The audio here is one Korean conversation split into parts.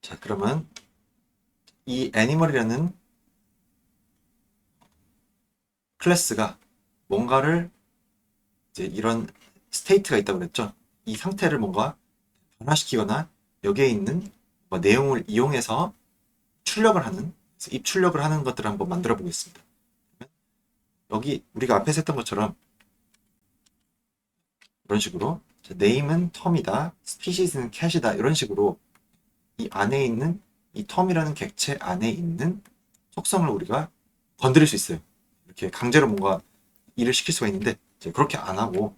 자, 그러면 이 애니멀이라는 클래스가 뭔가를 이제 이런 스테이트가 있다고 그랬죠. 이 상태를 뭔가 변화시키거나 여기에 있는 뭐 내용을 이용해서 출력을 하는, 그래서 입출력을 하는 것들을 한번 만들어 보겠습니다. 여기 우리가 앞에서 했던 것처럼 이런 식으로 네임은 텀이다, 스피시스는 캣이다 이런 식으로 이 안에 있는 이 텀이라는 객체 안에 있는 속성을 우리가 건드릴 수 있어요. 이렇게 강제로 뭔가 일을 시킬 수가 있는데 이제 그렇게 안 하고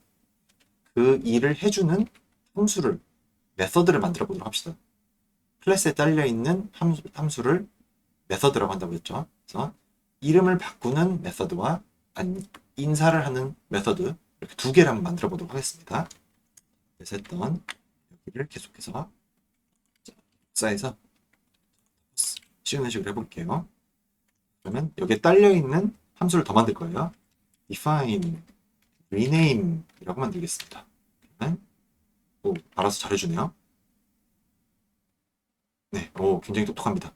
그 일을 해주는 함수를 메서드를 만들어 보도록 합시다. 클래스에 딸려 있는 함수를 메서드라고 한다고 했죠. 그래서 이름을 바꾸는 메서드와 인사를 하는 메서드 이렇게 두 개를 한번 만들어 보도록 하겠습니다. 그래서 했던 여기를 계속해서 복사해서 쉬운 식으로 해볼게요. 그러면 여기에 딸려 있는 함수를 더 만들 거예요. define, rename 이라고 만들겠습니다. 오, 알아서 잘해주네요. 네, 오, 굉장히 똑똑합니다.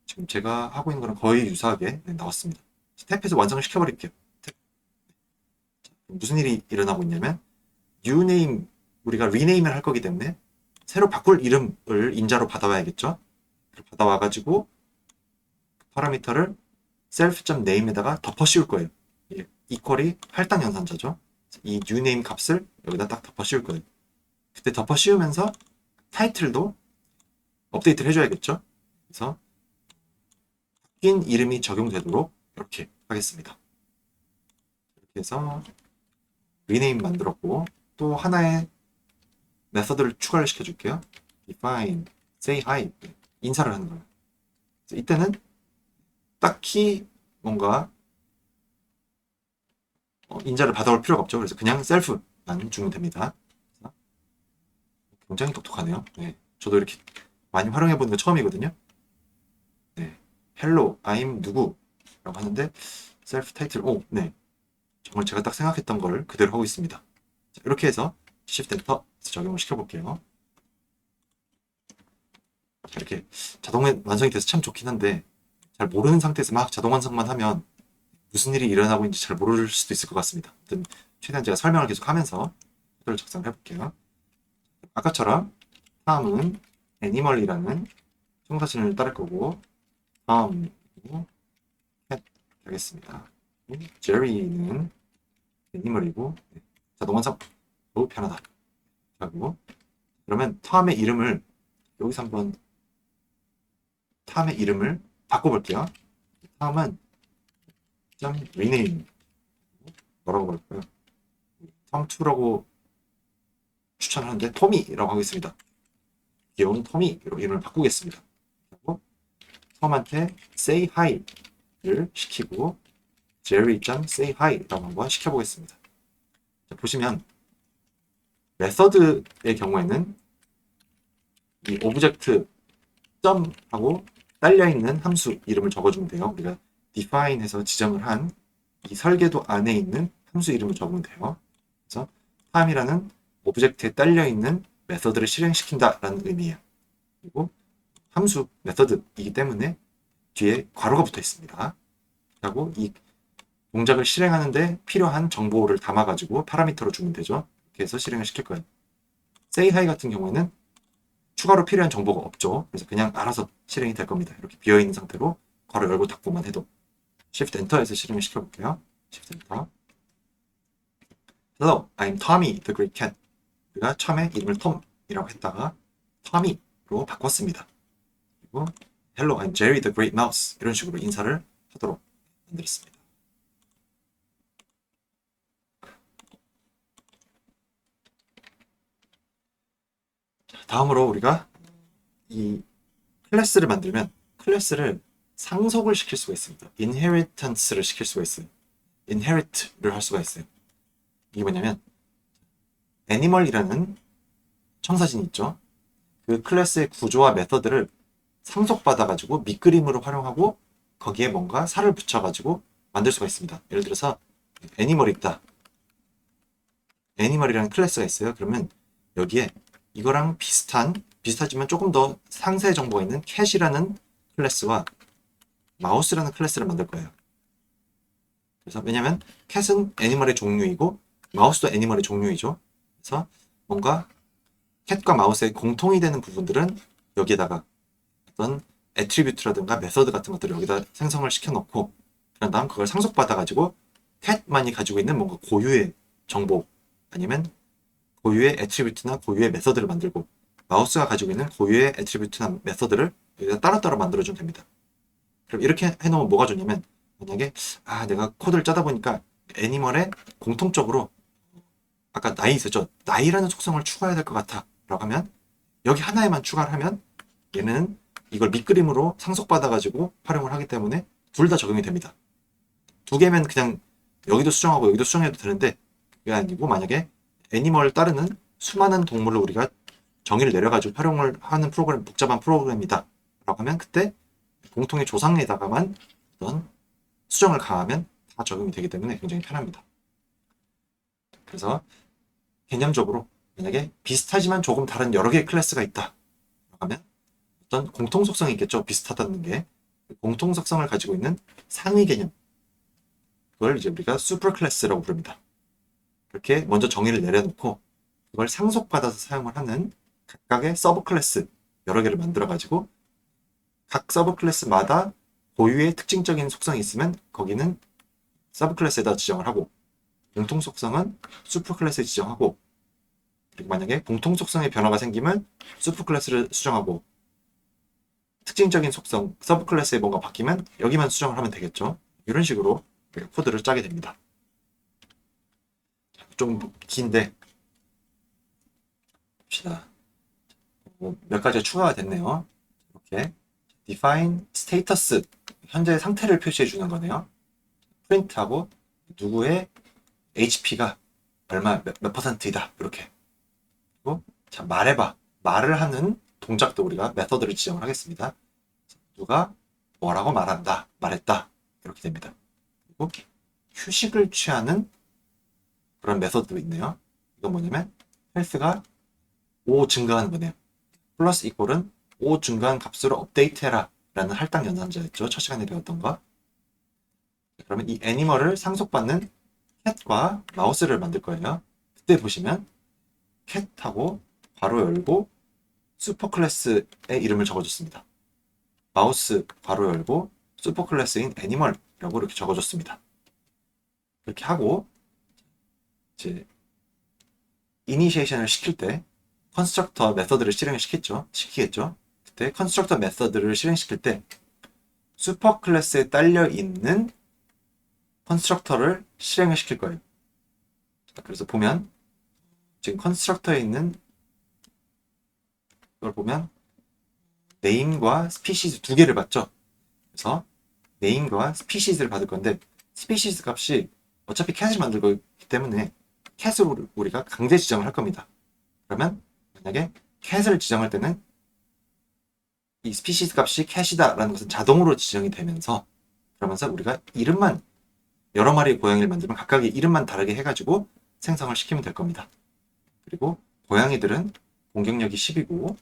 지금 제가 하고 있는 거랑 거의 유사하게 나왔습니다. 탭에서 완성을 시켜버릴게요. 무슨 일이 일어나고 있냐면 new name, 우리가 rename을 할 거기 때문에 새로 바꿀 이름을 인자로 받아와야겠죠. 받아와가지고 파라미터를 self.name에다가 덮어 씌울 거예요. 이퀄이 할당 연산자죠. 이 new name 값을 여기다 딱 덮어 씌울 거예요. 그때 덮어 씌우면서 타이틀도 업데이트를 해줘야겠죠. 그래서 바뀐 이름이 적용되도록 이렇게 하겠습니다. 이렇게 해서 rename 만들었고 또 하나의 메서드를 추가를 시켜줄게요. define, say hi 인사를 하는 거예요. 이때는 딱히 뭔가 인자를 받아올 필요가 없죠. 그래서 그냥 self만 주면 됩니다. 굉장히 똑똑하네요. 네, 저도 이렇게 많이 활용해 보는 거 처음이거든요. 네, hello, I'm 누구 라고 하는데 self title, 오, 네, 정말 제가 딱 생각했던 걸 그대로 하고 있습니다. 자, 이렇게 해서 shift enter 적용을 시켜볼게요. 이렇게 자동 완성이 돼서 참 좋긴 한데 잘 모르는 상태에서 막 자동 완성만 하면 무슨 일이 일어나고 있는지 잘 모를 수도 있을 것 같습니다. 아무튼 최대한 제가 설명을 계속 하면서 코드를 작성을 해볼게요. 아까처럼 다음은 애니멀이라는 청사진을 따를 거고 다음이고 캣 하겠습니다. 제리는 애니멀이고 자동 완성 편하다 하고 그러면 탐의 이름을 여기서 한번 탐의 이름을 바꿔볼게요. 탐은 rename 뭐라고 볼까요? 텀2라고 추천하는데 토미라고 하겠습니다. 귀여운 토미로 이름을 바꾸겠습니다. 그리고 텀한테 say hi를 시키고 jerry.say hi라고 한번 시켜보겠습니다. 자, 보시면 메서드의 경우에는 이 오브젝트 점하고 딸려있는 함수 이름을 적어주면 돼요. 우리가 define해서 지정을 한 이 설계도 안에 있는 함수 이름을 적으면 돼요. 그래서 time이라는 오브젝트에 딸려있는 메서드를 실행시킨다라는 의미예요. 그리고 함수 메서드이기 때문에 뒤에 괄호가 붙어 있습니다. 하고 이 동작을 실행하는데 필요한 정보를 담아가지고 파라미터로 주면 되죠. 이렇게 해서 실행을 시킬 거예요. say hi 같은 경우에는 추가로 필요한 정보가 없죠. 그래서 그냥 알아서 실행이 될 겁니다. 이렇게 비어있는 상태로 괄호 열고 닫고만 해도 Shift Enter에서 실행을 시켜볼게요. Shift Enter. Hello, I'm Tommy the Great Cat. 우리가 처음에 이름을 톰이라고 했다가 Tommy로 바꿨습니다. 그리고 Hello, I'm Jerry the Great Mouse. 이런 식으로 인사를 하도록 만들었습니다. 다음으로 우리가 이 클래스를 만들면 클래스를 상속을 시킬 수가 있습니다. inheritance를 시킬 수가 있어요. inherit를 할 수가 있어요. 이게 뭐냐면 애니멀이라는 청사진이 있죠. 그 클래스의 구조와 메서드를 상속받아가지고 밑그림으로 활용하고 거기에 뭔가 살을 붙여가지고 만들 수가 있습니다. 예를 들어서 애니멀이 있다. 애니멀이라는 클래스가 있어요. 그러면 여기에 이거랑 비슷한 비슷하지만 조금 더 상세 정보가 있는 캣이라는 클래스와 마우스라는 클래스를 만들 거예요. 그래서 왜냐면 캣은 애니멀의 종류이고 마우스도 애니멀의 종류이죠. 그래서 뭔가 캣과 마우스의 공통이 되는 부분들은 여기에다가 어떤 애트리뷰트라든가 메서드 같은 것들을 여기다 생성을 시켜놓고 그런 다음 그걸 상속받아가지고 캣만이 가지고 있는 뭔가 고유의 정보 아니면 고유의 애트리뷰트나 고유의 메서드를 만들고 마우스가 가지고 있는 고유의 애트리뷰트나 메서드를 여기다 따로따로 만들어주면 됩니다. 그럼 이렇게 해놓으면 뭐가 좋냐면 만약에 내가 코드를 짜다 보니까 애니멀에 공통적으로 아까 나이 있었죠? 나이라는 속성을 추가해야 될 것 같아 라고 하면 여기 하나에만 추가를 하면 얘는 이걸 밑그림으로 상속받아가지고 활용을 하기 때문에 둘 다 적용이 됩니다. 두 개면 그냥 여기도 수정하고 여기도 수정해도 되는데 그게 아니고 만약에 애니멀을 따르는 수많은 동물을 우리가 정의를 내려가지고 활용을 하는 프로그램, 복잡한 프로그램이다 라고 하면 그때 공통의 조상에다가만 어떤 수정을 가하면 다 적용이 되기 때문에 굉장히 편합니다. 그래서 개념적으로 만약에 비슷하지만 조금 다른 여러 개의 클래스가 있다 하면 어떤 공통 속성이 있겠죠. 비슷하다는 게 공통 속성을 가지고 있는 상위 개념 그걸 이제 우리가 슈퍼 클래스라고 부릅니다. 이렇게 먼저 정의를 내려놓고 그걸 상속받아서 사용을 하는 각각의 서브 클래스 여러 개를 만들어 가지고 각 서브 클래스마다 고유의 특징적인 속성이 있으면 거기는 서브 클래스에다 지정을 하고 공통 속성은 슈퍼 클래스에 지정하고 그리고 만약에 공통 속성의 변화가 생기면 슈퍼 클래스를 수정하고 특징적인 속성 서브 클래스에 뭔가 바뀌면 여기만 수정을 하면 되겠죠. 이런 식으로 코드를 짜게 됩니다. 좀 긴데 봅시다. 몇 가지가 추가가 됐네요. 이렇게 define status 현재 상태를 표시해 주는 거네요. 프린트하고 누구의 HP가 얼마 몇 퍼센트이다 이렇게. 그리고 자 말해봐 말을 하는 동작도 우리가 메서드를 지정을 하겠습니다. 누가 뭐라고 말한다 말했다 이렇게 됩니다. 그리고 휴식을 취하는 그런 메서드도 있네요. 이건 뭐냐면 헬스가 5 증가하는 거네요. 플러스 이퀄은 5 증가한 값으로 업데이트해라 라는 할당 연산자였죠. 첫 시간에 배웠던 거. 그러면 이 애니멀을 상속받는 캣과 마우스를 만들 거예요. 그때 보시면 캣하고 괄호 열고 슈퍼 클래스의 이름을 적어줬습니다. 마우스 괄호 열고 슈퍼 클래스인 애니멀이라고 이렇게 적어줬습니다. 이렇게 하고 이제 이니시에이션을 시킬 때 컨스트럭터 메서드를 실행을 시키겠죠. 그때 컨스트럭터 메서드를 실행시킬 때 슈퍼 클래스에 딸려 있는 컨스트럭터를 실행을 시킬 거예요. 그래서 보면 지금 컨스트럭터에 있는 걸 보면 네임과 스피시즈 두 개를 받죠. 그래서 네임과 스피시즈를 받을 건데 스피시즈 값이 어차피 캣을 만들 거기 때문에 캣으로 우리가 강제 지정을 할 겁니다. 그러면 만약에 캣을 지정할 때는 이 스피시즈 값이 캣이다 라는 것은 자동으로 지정이 되면서 그러면서 우리가 이름만 여러 마리의 고양이를 만들면 각각의 이름만 다르게 해가지고 생성을 시키면 될 겁니다. 그리고 고양이들은 공격력이 10이고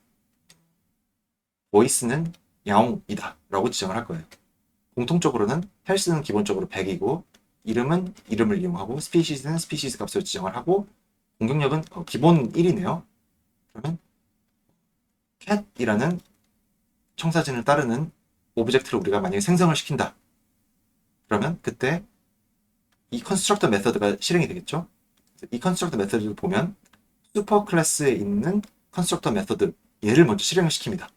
보이스는 야옹이다 라고 지정을 할 거예요. 공통적으로는 헬스는 기본적으로 100이고 이름은 이름을 이용하고 스피시즈는 스피시즈 값을 지정을 하고 공격력은 기본 1이네요. 그러면 캣이라는 청사진을 따르는 오브젝트를 우리가 만약에 생성을 시킨다. 그러면 그때 이 컨스트럭터 메서드가 실행이 되겠죠. 이 컨스트럭터 메서드를 보면 슈퍼 클래스에 있는 컨스트럭터 메서드 얘를 먼저 실행을 시킵니다.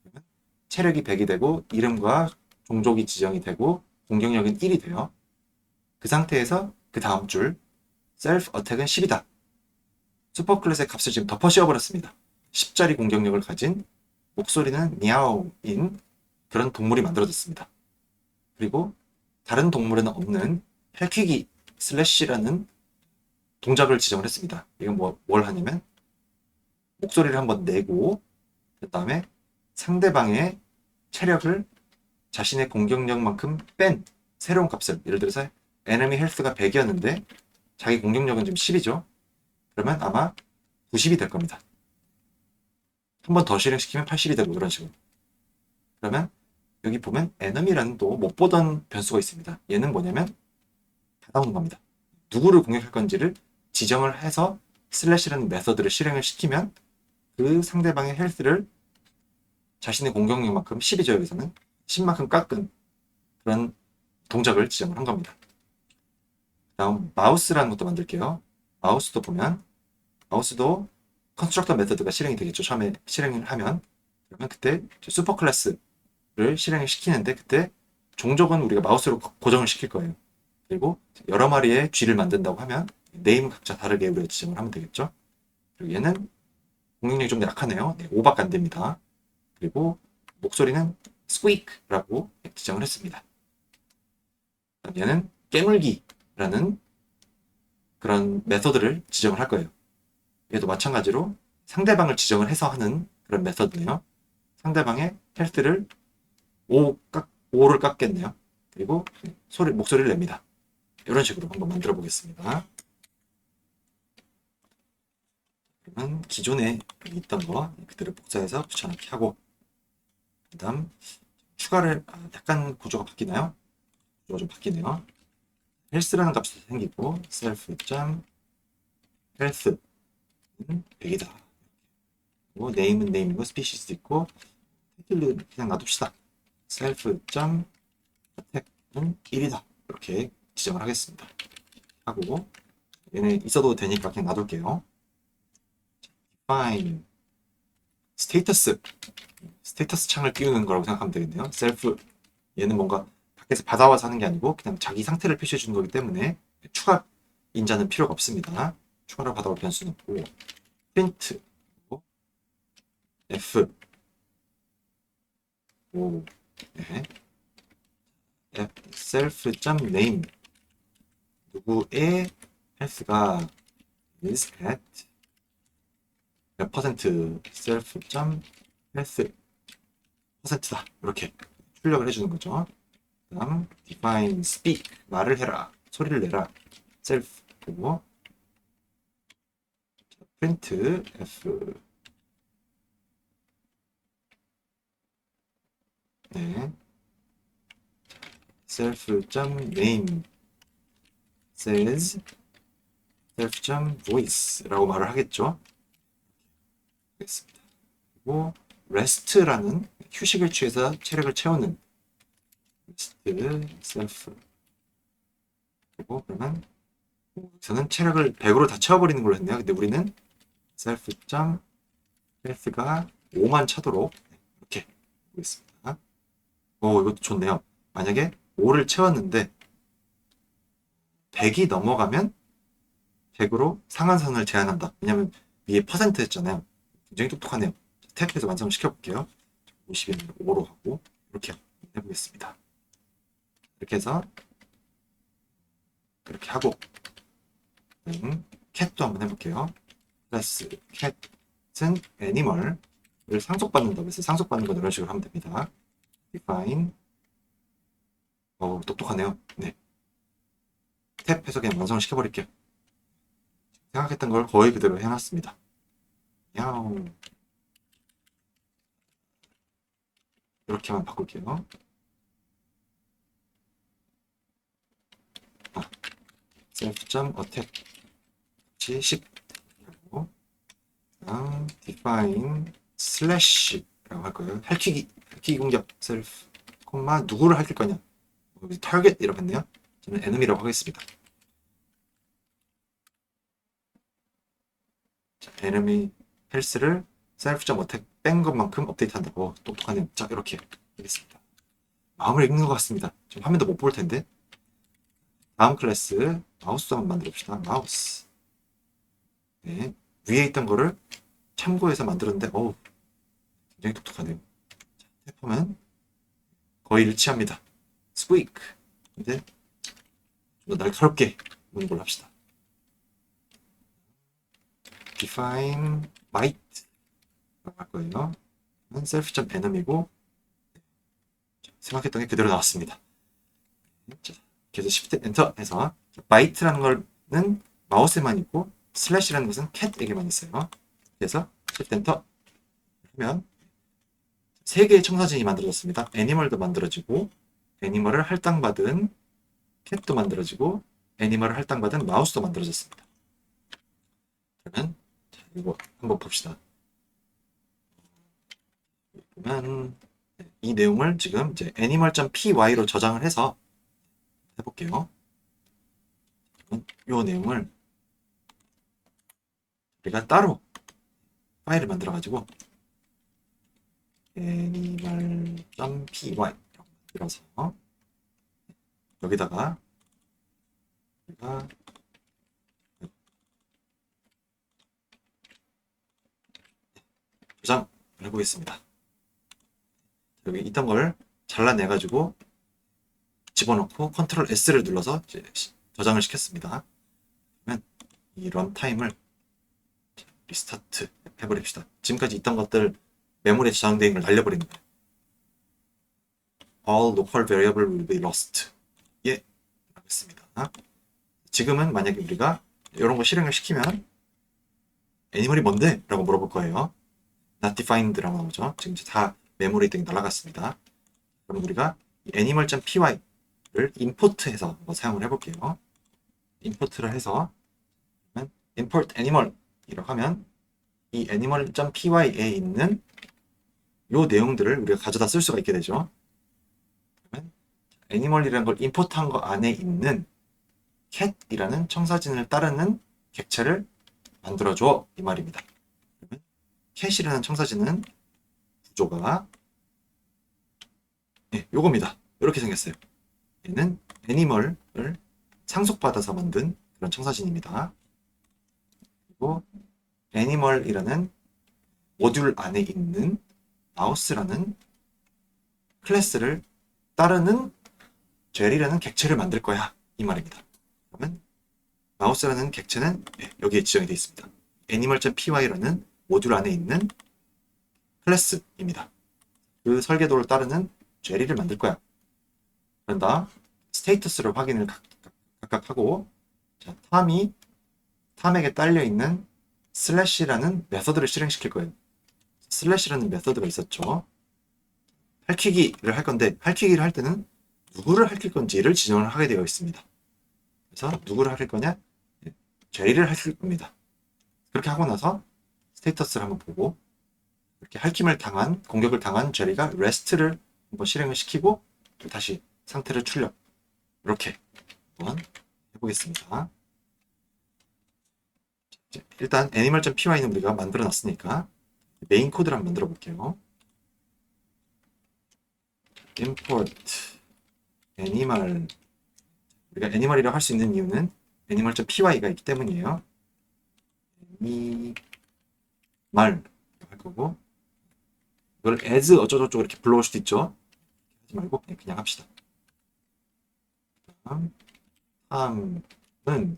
그러면 체력이 100이 되고 이름과 종족이 지정이 되고 공격력은 1이 돼요. 그 상태에서 그 다음 줄 셀프 어택은 10이다. 슈퍼 클래스의 값을 지금 덮어 씌워버렸습니다. 10짜리 공격력을 가진 목소리는 미아오인 그런 동물이 만들어졌습니다. 그리고 다른 동물에는 없는 헬퀴기 슬래시라는 동작을 지정을 했습니다. 이건 뭘 하냐면 목소리를 한번 내고 그 다음에 상대방의 체력을 자신의 공격력만큼 뺀 새로운 값을 예를 들어서 에너미 헬스가 100이었는데 자기 공격력은 지금 10이죠. 그러면 아마 90이 될 겁니다. 한 번 더 실행시키면 80이 되고 이런 식으로. 그러면 여기 보면 enemy라는 또 못 보던 변수가 있습니다. 얘는 뭐냐면 다가오는 겁니다. 누구를 공격할 건지를 지정을 해서 슬래시라는 메서드를 실행을 시키면 그 상대방의 헬스를 자신의 공격력만큼 10이죠. 여기서는 10만큼 깎은 그런 동작을 지정을 한 겁니다. 다음 마우스라는 것도 만들게요. 마우스도 보면 마우스도 컨스트럭터 메서드가 실행이 되겠죠. 처음에 실행을 하면 그러면 그때 슈퍼 클래스를 실행을 시키는데 그때 종족은 우리가 마우스로 고정을 시킬 거예요. 그리고 여러 마리의 쥐를 만든다고 하면 네임 각자 다르게 우리가 지정을 하면 되겠죠. 그리고 얘는 공격력이 좀 약하네요. 네, 5밖에 안 됩니다. 그리고 목소리는 squeak라고 지정을 했습니다. 얘는 깨물기라는 그런 메서드를 지정을 할 거예요. 얘도 마찬가지로 상대방을 지정을 해서 하는 그런 메서드네요. 상대방의 헬스를 5를 깎겠네요. 그리고 목소리를 냅니다. 이런 식으로 한번 만들어 보겠습니다. 그러면 기존에 있던 거 그대로 복사해서 붙여넣기 하고 그 다음 추가를 약간 구조가 바뀌나요? 구조가 좀 바뀌네요. 헬스라는 값이 생기고 self.health는 100이다. 그리고 네임은 네임이고 스피시스도 있고 타이틀은 그냥 놔둡시다. self.attack는 1이다. 이렇게 지정을 하겠습니다. 하고 얘네 있어도 되니까 그냥 놔둘게요. define 스테이터스 창을 띄우는 거라고 생각하면 되겠네요. self 얘는 뭔가 밖에서 받아와서 하는 게 아니고 그냥 자기 상태를 표시해 주는 거기 때문에 추가 인자는 필요가 없습니다. 추가로 받아올 변수는 없고 print f 오 네. self.name 누구의 헬스가 is at 몇 퍼센트 self.health 퍼센트다. 이렇게 출력을 해주는 거죠. 다음 define speak 말을 해라 소리를 내라 self 그리고 print f 네 self.name says self.voice라고 말을 하겠죠. 알겠습니다. 그리고 rest라는 휴식을 취해서 체력을 채우는 rest self 그리고 그러면 여기서는 체력을 100으로 다 채워버리는 걸로 했네요. 근데 우리는 self.health가 5만 차도록 이렇게 보겠습니다. 오 이것도 좋네요. 만약에 5를 채웠는데 100이 넘어가면 100으로 상한선을 제한한다. 왜냐면 위에 퍼센트 했잖아요. 굉장히 똑똑하네요. 탭에서 완성을 시켜볼게요. 50은 5로 하고 이렇게 해보겠습니다. 이렇게 해서 이렇게 하고 캣도 한번 해볼게요. 플러스 캣은 애니멀을 상속받는다고 해서 상속받는 건 이런 식으로 하면 됩니다. define 똑똑하네요. 네. 탭해서 그냥 완성을 시켜버릴게요. 생각했던 걸 거의 그대로 해놨습니다. 야옹. 이렇게만 바꿀게요. self.attack 10 하고 다음 define slash라고 할 거예요. 핥히기 공격 self 콤마 누구를 핥힐 거냐 target 이라고 했네요. 저는 enemy라고 하겠습니다. 자, enemy 헬스를 self.attack 뺀 것만큼 업데이트한다고 똑똑하네요. 자 이렇게 하겠습니다. 마음을 읽는 것 같습니다. 지금 화면도 못 볼 텐데 다음 클래스 마우스도 한번 만들어 봅시다. 마우스 네, 위에 있던 거를 참고해서 만들었는데 굉장히 똑똑하네요. 자, 탭하면 거의 일치합니다. squeak 근데 좀 더 날카롭게 보는 걸로 합시다. define might 라고 할 거예요. self.enemy고 생각했던 게 그대로 나왔습니다. 자, 그래서 shift 엔터 해서 bite라는 거는 마우스에만 있고 슬래시라는 것은 캣에게만 있어요. 그래서 shift 엔터 하면 세 개의 청사진이 만들어졌습니다. 애니멀도 만들어지고 애니멀을 할당받은 캣도 만들어지고 애니멀을 할당받은 마우스도 만들어졌습니다. 그러면 이거 한번 봅시다. 보면 이 내용을 지금 이제 animal.py로 저장을 해서 해볼게요. 이 내용을 우리가 따로 파일을 만들어가지고 animal.py 만들어서 여기다가 우리가 저장을 해보겠습니다. 여기 있던 걸 잘라내가지고 집어넣고 컨트롤 S를 눌러서 이제 저장을 시켰습니다. 그러면 이 런타임을 리스타트 해버립시다. 지금까지 있던 것들 메모리에 저장되어 있는 걸 날려버리는 거예요. All local variable will be lost. 예, 알겠습니다. 지금은 만약에 우리가 이런 거 실행을 시키면 애니멀이 뭔데? 라고 물어볼 거예요. not defined라고 나오죠. 지금 이제 다 메모리 등이 날아갔습니다. 그럼 우리가 animal.py를 import해서 사용을 해볼게요. import를 해서 import animal 이라고 하면 이 animal.py에 있는 요 내용들을 우리가 가져다 쓸 수가 있게 되죠. 그러면 animal이라는 걸 임포트한 거 안에 있는 cat이라는 청사진을 따르는 객체를 만들어줘 이 말입니다. 그러면 cat이라는 청사진은 구조가 요겁니다. 이렇게 생겼어요. 얘는 애니멀을 상속받아서 만든 그런 청사진입니다. 그리고 애니멀이라는 모듈 안에 있는 마우스라는 클래스를 따르는 젤이라는 객체를 만들 거야 이 말입니다. 그러면 마우스라는 객체는 여기에 지정이 되어 있습니다. animal.py라는 모듈 안에 있는 클래스입니다. 그 설계도를 따르는 젤리를 만들 거야. 그런다 스테이터스를 확인을 각각 하고 자, 탐에게 딸려 있는 슬래시라는 메서드를 실행시킬 거예요. 슬래시라는 메서드가 있었죠. 할퀴기를 할 건데 할퀴기를 할 때는 누구를 할킬 건지를 지정을 하게 되어 있습니다. 그래서 누구를 할킬 거냐? 제리를 할킬 겁니다. 그렇게 하고 나서 스테이터스를 한번 보고 이렇게 공격을 당한 제리가 레스트를 한번 실행을 시키고 또 다시 상태를 출력 이렇게 한번 해보겠습니다. 일단 animal.py는 우리가 만들어 놨으니까 메인 코드를 한번 만들어 볼게요. import animal 우리가 애니멀이라고 할 수 있는 이유는 animal.py가 있기 때문이에요. 애니멀 할 거고 이걸 as 어쩌고저쩌고 이렇게 불러올 수도 있죠. 하지 말고 그냥 합시다. 다음은 탐은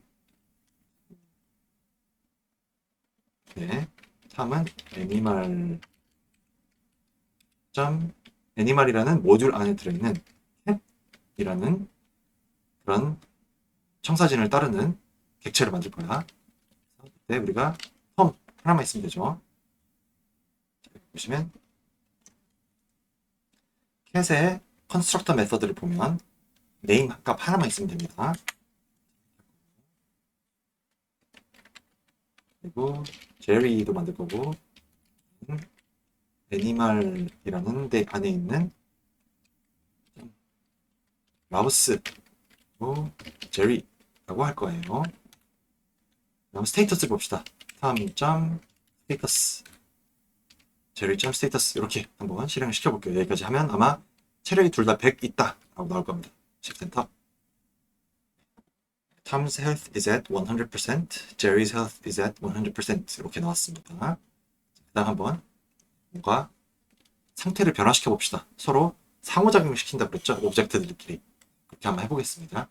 애니멀이라는 모듈 안에 들어있는 캣이라는 그런 청사진을 따르는 객체를 만들 거야. 그때 우리가 텀 하나만 있으면 되죠. 보시면 캣의 컨스트럭터 메서드를 보면 네임 값 하나만 있으면 됩니다. 그리고 제리도 만들 거고 애니멀이라는 데 안에 있는 마우스 제리라고 할 거예요. 그럼 스테이터스를 봅시다. 탐.스테이터스 제리.스테이터스 이렇게 한번 실행을 시켜볼게요. 여기까지 하면 아마 체력이 둘 다 100 있다 라고 나올 겁니다. Shift-Enter. Tom's health is at 100%, Jerry's health is at 100% 이렇게 나왔습니다. 그 다음 한번 뭔가 상태를 변화시켜 봅시다. 서로 상호작용을 시킨다 그랬죠? 오브젝트들끼리. 그렇게 한번 해보겠습니다.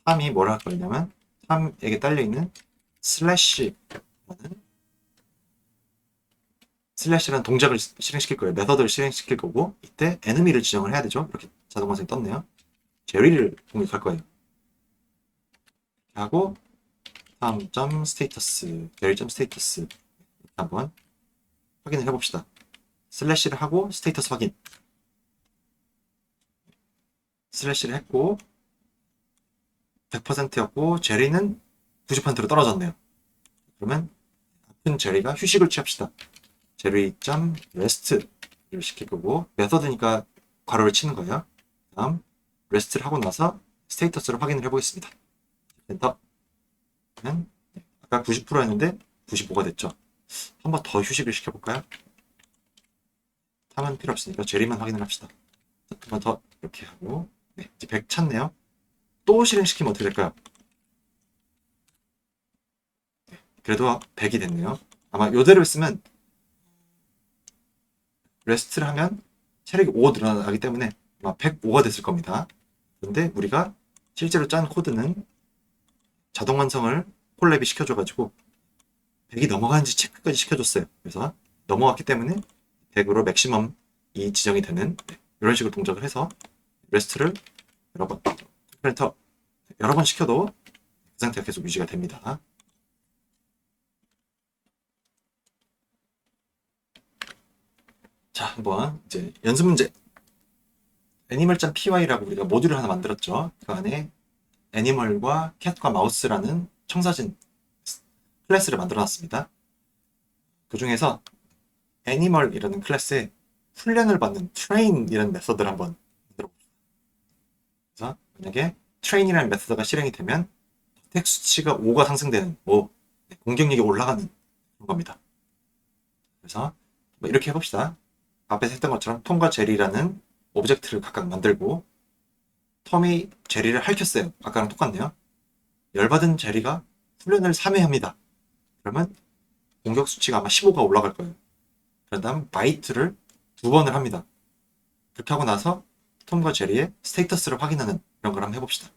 탐이 뭘 할 거냐면 탐에게 딸려있는 슬래시라는 동작을 실행시킬 거예요. 메서드를 실행시킬 거고 이때 에너미를 지정을 해야 되죠. 이렇게 자동 완성이 떴네요. 제리를 공격할 거예요. 하고 다음.스테이터스 제리.스테이터스 한번 확인을 해봅시다. 슬래시를 하고 스테이터스 확인. 슬래시를 했고 100%였고 제리는 90%로 떨어졌네요. 그러면 아픈 제리가 휴식을 취합시다. 제리.rest를 시킬 거고 메서드니까 괄호를 치는 거예요. 다음 rest를 하고 나서 스테이터스를 확인을 해보겠습니다. 엔터. 그러면 아까 90%였는데 95가 됐죠. 한 번 더 휴식을 시켜볼까요? 탐은 필요 없으니까 제리만 확인을 합시다. 한 번 더 이렇게 하고 네, 이제 100 찼네요. 또 실행시키면 어떻게 될까요? 그래도 100이 됐네요. 아마 요대로 있으면 레스트를 하면 체력이 5 늘어나기 때문에 아마 105가 됐을 겁니다. 근데 우리가 실제로 짠 코드는 자동 완성을 콜랩이 시켜줘가지고 100이 넘어가는지 체크까지 시켜줬어요. 그래서 넘어갔기 때문에 100으로 맥시멈이 지정이 되는 이런 식으로 동작을 해서 레스트를 여러 번, 프린터 여러 번 시켜도 그 상태가 계속 유지가 됩니다. 자, 한번 이제 연습 문제. 애니멀.py라고 우리가 모듈을 하나 만들었죠. 그 안에 애니멀과 캣과 마우스라는 청사진 클래스를 만들어 놨습니다. 그 중에서 애니멀이라는 클래스에 훈련을 받는 train이라는 메서드를 한번 만들어 봅시다. 그래서 만약에 train이라는 메서드가 실행이 되면 텍 수치가 5가 상승되는, 공격력이 올라가는 그런 겁니다. 그래서 뭐 이렇게 해봅시다. 앞에서 했던 것처럼 톰과 제리라는 오브젝트를 각각 만들고 톰이 제리를 핥혔어요. 아까랑 똑같네요. 열받은 제리가 훈련을 3회 합니다. 그러면 공격 수치가 아마 15가 올라갈 거예요. 그런 다음 바이트를 2번을 합니다. 그렇게 하고 나서 톰과 제리의 스테이터스를 확인하는 이런 걸 한번 해봅시다.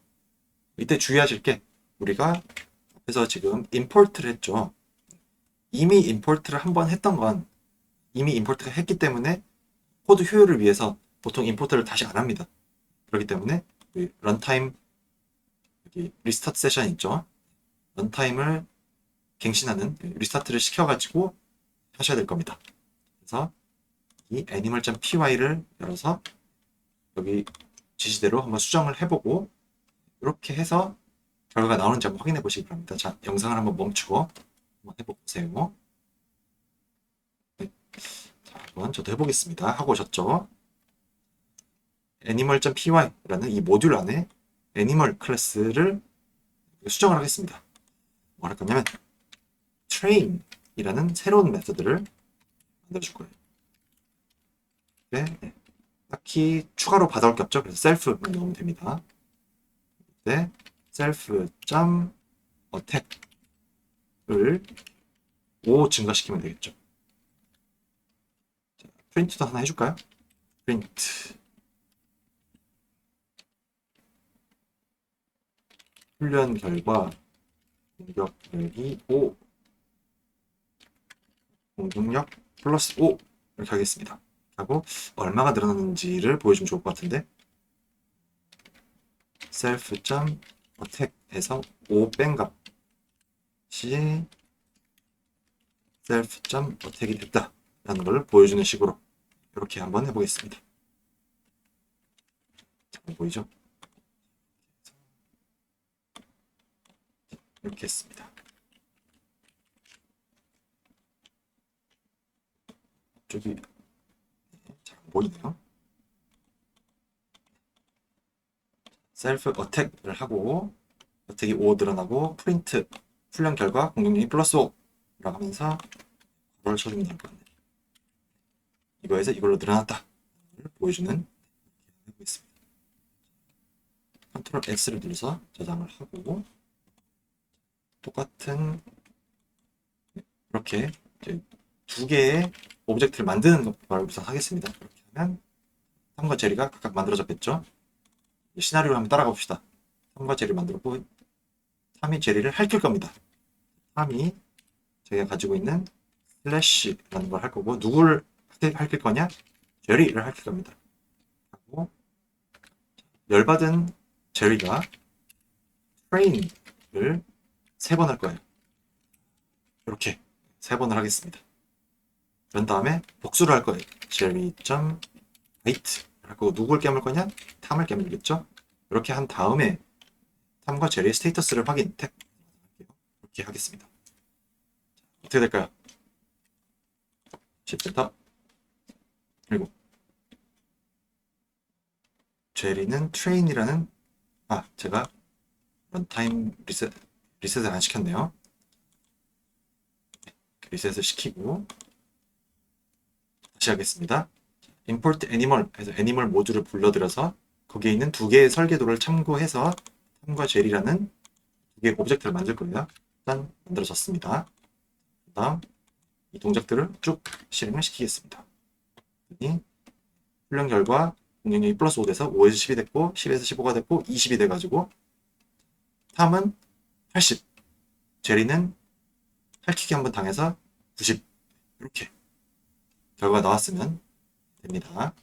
이때 주의하실 게 우리가 앞에서 지금 임포트를 했죠. 이미 임포트를 한번 했던 건 이미 임포트가 했기 때문에 코드 효율을 위해서 보통 임포트를 다시 안 합니다. 그렇기 때문에 런타임 여기 리스타트 세션 있죠. 런타임을 갱신하는 리스타트를 시켜가지고 하셔야 될 겁니다. 그래서 이 animal.py를 열어서 여기 지시대로 한번 수정을 해보고 이렇게 해서 결과가 나오는지 한번 확인해 보시기 바랍니다. 자, 영상을 한번 멈추고 한번 해보세요. 네. 자, 한번 저도 해보겠습니다. 하고 오셨죠? animal.py라는 이 모듈 안에 애니멀 클래스를 수정을 하겠습니다. 뭐 할 거냐면 train이라는 새로운 메서드를 만들어줄 거예요. 네, 딱히 추가로 받아올 게 없죠. 그래서 self만 넣으면 됩니다. 네, self.attack을 5 증가시키면 되겠죠. 자, 프린트도 하나 해줄까요? 프린트 훈련 결과 공격력이 5 공격력 플러스 5 이렇게 하겠습니다. 하고 얼마가 늘어났는지를 보여주면 좋을 것 같은데 self.attack에서 5 뺀 값이 self.attack이 됐다 라는 걸 보여주는 식으로 이렇게 한번 해보겠습니다. 잘 보이죠? 이렇게 했습니다. 저기 잘 안 보이네요. 셀프 어택을 하고 어택이 5 늘어나고 프린트 훈련 결과 공격력이 플러스 5 라고 하면서 그걸 쳐주면 될 것 같네요. 이거에서 이걸로 늘어났다 보여주는 하고 있습니다. 컨트롤 X를 눌러서 저장을 하고 똑같은 이렇게 두 개의 오브젝트를 만드는 것을 우선 하겠습니다. 이렇게 하면 탐과 제리가 각각 만들어졌겠죠. 시나리오를 한번 따라가 봅시다. 탐과 제리를 만들었고 탐이 제리를 핥힐 겁니다. 탐이 저희가 가지고 있는 슬래시라는 걸 할 거고 누구를 핥힐 거냐? 제리를 핥힐 겁니다. 하고 열받은 제리가 트레인을 3번 할 거예요. 이렇게 3번을 하겠습니다. 그런 다음에 복수를 할 거예요. 제리.write 할 거고 누굴 깨물 거냐? 탐을 깨물겠죠? 이렇게 한 다음에 탐과 제리의 스테이터스를 확인 탭 이렇게 하겠습니다. 어떻게 될까요? 10센터 그리고 제리는 트레인이라는 제가 런타임 리셋을 안 시켰네요. 리셋을 시키고 다시 하겠습니다. import animal 해서 애니멀 모듈을 불러들여서 거기에 있는 두 개의 설계도를 참고해서 탐과 제리라는 두 개의 오브젝트를 만들 거예요. 일단 만들어졌습니다. 그 다음 이 동작들을 쭉 실행을 시키겠습니다. 훈련 결과 공격력이 플러스 5 돼서 5에서 10이 됐고 10에서 15가 됐고 20이 돼가지고 탐은 80, 제리는 탈킥이 한번 당해서 90 이렇게 결과가 나왔으면 됩니다.